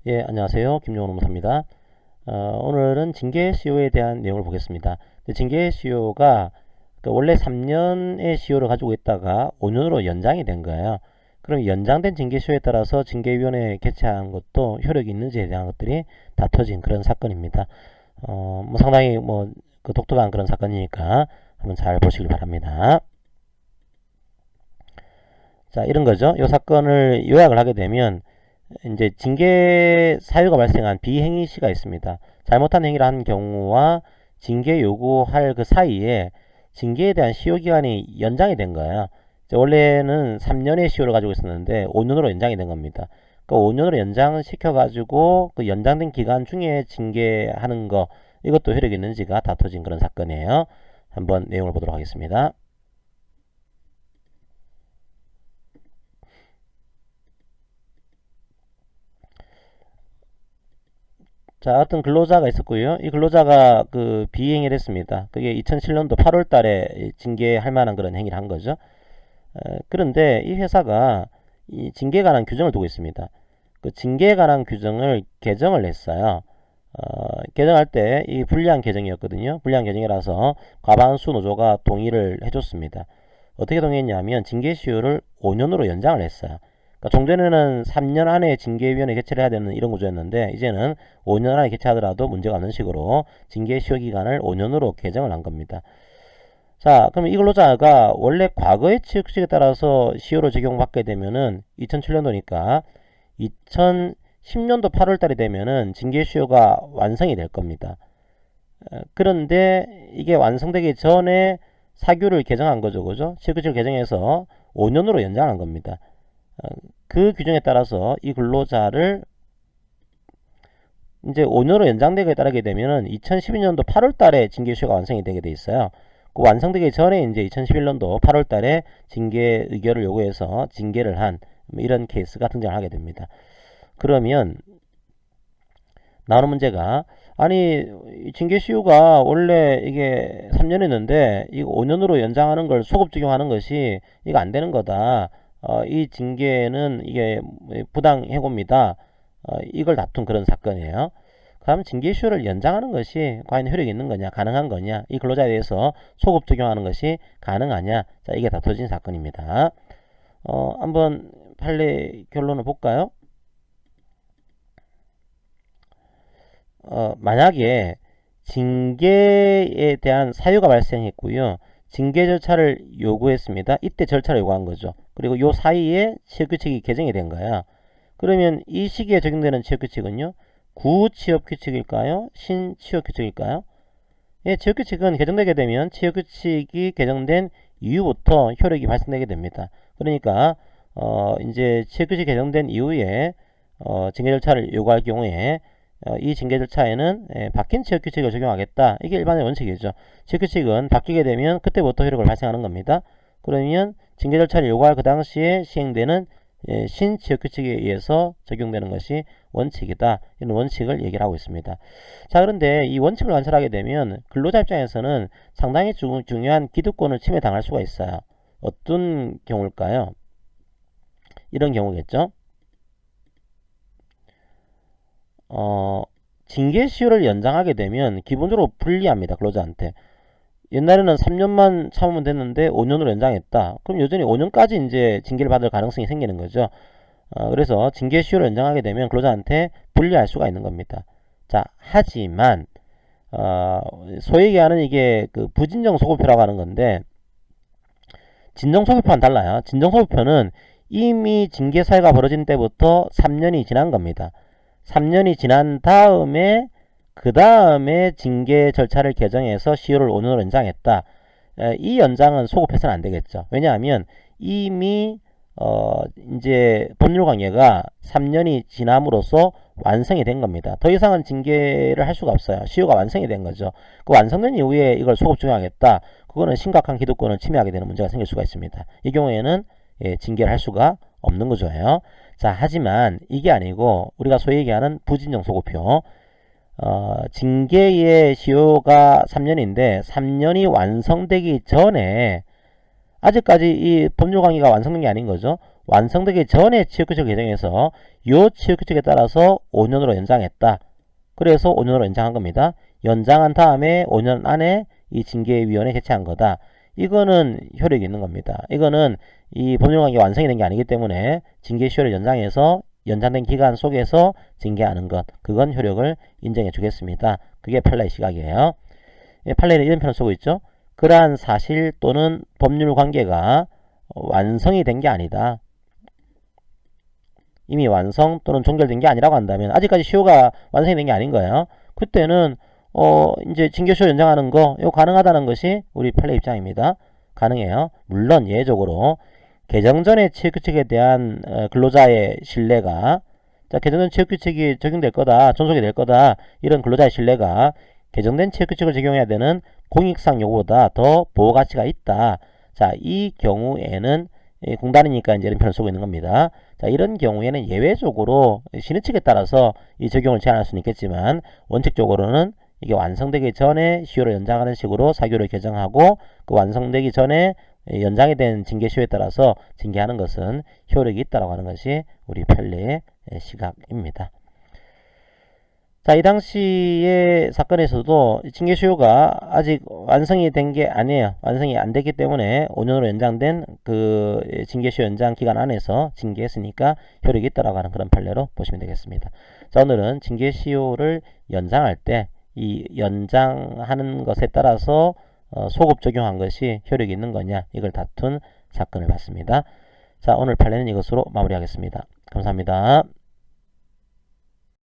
예, 안녕하세요. 김용훈 노무사입니다. 오늘은 징계 시효에 대한 내용을 보겠습니다. 징계 시효가 원래 3년의 시효를 가지고 있다가 5년으로 연장이 된 거예요. 그럼 연장된 징계 시효에 따라서 징계위원회 개최한 것도 효력이 있는지에 대한 것들이 다퉈진 그런 사건입니다. 상당히 독특한 그런 사건이니까 한번 잘 보시길 바랍니다. 자, 이런 거죠. 이 사건을 요약을 하게 되면 이제 징계 사유가 발생한 비행위 시가 있습니다. 잘못한 행위를 한 경우와 징계 요구할 그 사이에 징계에 대한 시효 기간이 연장이 된 거예요. 원래는 3년의 시효를 가지고 있었는데 5년으로 연장이 된 겁니다. 그 5년으로 연장시켜 가지고 그 연장된 기간 중에 징계하는 거, 이것도 효력이 있는지가 다퉈진 그런 사건이에요. 한번 내용을 보도록 하겠습니다. 자, 어떤 근로자가 있었고요. 이 근로자가 그 비행을 했습니다. 그게 2007년도 8월 달에 징계할 만한 그런 행위를 한 거죠. 그런데 이 회사가 이 징계에 관한 규정을 두고 있습니다. 그 징계에 관한 규정을 개정을 했어요. 개정할 때 이 불리한 개정이었거든요. 불리한 개정이라서 과반수 노조가 동의를 해줬습니다. 어떻게 동의했냐면 징계 시효를 5년으로 연장을 했어요. 그러니까 종전에는 3년 안에 징계위원회 개최를 해야 되는 이런 구조였는데, 이제는 5년 안에 개최하더라도 문제가 없는 식으로 징계 시효 기간을 5년으로 개정을 한 겁니다. 자, 그럼 이 근로자가 원래 과거의 취업식에 따라서 시효를 적용받게 되면은 2007년도니까 2010년도 8월 달이 되면은 징계 시효가 완성이 될 겁니다. 그런데 이게 완성되기 전에 사규를 개정한 거죠. 그죠? 취업규칙을 개정해서 5년으로 연장한 겁니다. 그 규정에 따라서 이 근로자를 이제 5년으로 연장되게 따르게 되면은 2012년도 8월 달에 징계 시효가 완성이 되게 돼 있어요. 그 완성되기 전에 이제 2011년도 8월 달에 징계 의결을 요구해서 징계를 한 이런 케이스가 등장을 하게 됩니다. 그러면 나오는 문제가, 아니 징계 시효가 원래 이게 3년이었는데 이거 5년으로 연장하는 걸 소급 적용하는 것이 이거 안 되는 거다. 이 징계는 이게 부당 해고입니다. 이걸 다툰 그런 사건이에요. 그럼 징계 시효를 연장하는 것이 과연 효력이 있는 거냐, 가능한 거냐, 이 근로자에 대해서 소급 적용하는 것이 가능하냐, 자, 이게 다퉈진 사건입니다. 한번 판례 결론을 볼까요? 만약에 징계에 대한 사유가 발생했고요, 징계 절차를 요구했습니다. 이때 절차를 요구한 거죠. 그리고 요 사이에 취업규칙이 개정이 된 거야. 그러면 이 시기에 적용되는 취업규칙은요, 구취업규칙일까요? 신취업규칙일까요? 예, 취업규칙은 개정되게 되면 취업규칙이 개정된 이후부터 효력이 발생되게 됩니다. 그러니까 이제 취업규칙이 개정된 이후에 징계 절차를 요구할 경우에 이 징계 절차에는 바뀐 취업규칙을 적용하겠다. 이게 일반의 원칙이죠. 취업규칙은 바뀌게 되면 그때부터 효력을 발생하는 겁니다. 그러면 징계 절차를 요구할 그 당시에 시행되는 신취업규칙에 의해서 적용되는 것이 원칙이다. 이런 원칙을 얘기를 하고 있습니다. 자, 그런데 이 원칙을 관철하게 되면 근로자 입장에서는 상당히 중요한 기득권을 침해당할 수가 있어요. 어떤 경우일까요? 이런 경우겠죠. 징계 시효를 연장하게 되면 기본적으로 불리합니다. 근로자한테. 옛날에는 3년만 참으면 됐는데 5년으로 연장했다. 그럼 여전히 5년까지 이제 징계를 받을 가능성이 생기는 거죠. 그래서 징계 시효를 연장하게 되면 근로자한테 불리할 수가 있는 겁니다. 자, 하지만 소위 얘기하는 이게 그 부진정 소급표라고 하는 건데, 진정 소급표와는 달라요. 진정 소급표는 이미 징계 사유가 벌어진 때부터 3년이 지난 겁니다. 3년이 지난 다음에 그 다음에 징계 절차를 개정해서 시효를 5년으로 연장했다. 이 연장은 소급해서는 안 되겠죠. 왜냐하면 이미 이제 법률관계가 3년이 지남으로써 완성이 된 겁니다. 더 이상은 징계를 할 수가 없어요. 시효가 완성이 된 거죠. 그 완성된 이후에 이걸 소급 적용하겠다. 그거는 심각한 기득권을 침해하게 되는 문제가 생길 수가 있습니다. 이 경우에는 징계를 할 수가 없는 거죠. 자, 하지만 이게 아니고 우리가 소위 얘기하는 부진정 소급표, 징계의 시효가 3년인데 3년이 완성되기 전에, 아직까지 이 법률 관계가 완성된 게 아닌 거죠. 완성되기 전에 취업규칙을 개정해서 이 취업규칙에 따라서 5년으로 연장했다. 그래서 5년으로 연장한 겁니다. 연장한 다음에 5년 안에 이 징계위원회 개최한 거다. 이거는 효력이 있는 겁니다. 이거는 이 법률관계 완성이 된 게 아니기 때문에 징계시효를 연장해서 연장된 기간 속에서 징계하는 것, 그건 효력을 인정해 주겠습니다. 그게 판례의 시각이에요. 판례는 이런 표현을 쓰고 있죠. 그러한 사실 또는 법률관계가 완성이 된 게 아니다. 이미 완성 또는 종결된 게 아니라고 한다면 아직까지 시효가 완성이 된 게 아닌 거예요. 그때는 이제 징계시효 연장하는 거 이거 가능하다는 것이 우리 판례 입장입니다. 가능해요. 물론 예외적으로 개정 전의 취업규칙에 대한 근로자의 신뢰가 개정된 취업규칙이 적용될 거다, 존속이 될 거다, 이런 근로자의 신뢰가 개정된 취업규칙을 적용해야 되는 공익상 요구보다 더 보호가치가 있다. 자, 이 경우에는 공단이니까 이제 이런 표현을 쓰고 있는 겁니다. 자, 이런 경우에는 예외적으로 신의 측에 따라서 이 적용을 제한할 수는 있겠지만 원칙적으로는 이게 완성되기 전에 시효를 연장하는 식으로 사규를 개정하고 그 완성되기 전에 연장이 된 징계시효에 따라서 징계하는 것은 효력이 있다고 하는 것이 우리 판례의 시각입니다. 자, 이 당시의 사건에서도 징계시효가 아직 완성이 된 게 아니에요. 완성이 안 됐기 때문에 5년으로 연장된 그 징계시효 연장 기간 안에서 징계했으니까 효력이 있다고 하는 그런 판례로 보시면 되겠습니다. 자, 오늘은 징계시효를 연장할 때 이 연장하는 것에 따라서 소급 적용한 것이 효력이 있는 거냐 이걸 다툰 사건을 봤습니다. 자, 오늘 판례는 이것으로 마무리하겠습니다. 감사합니다.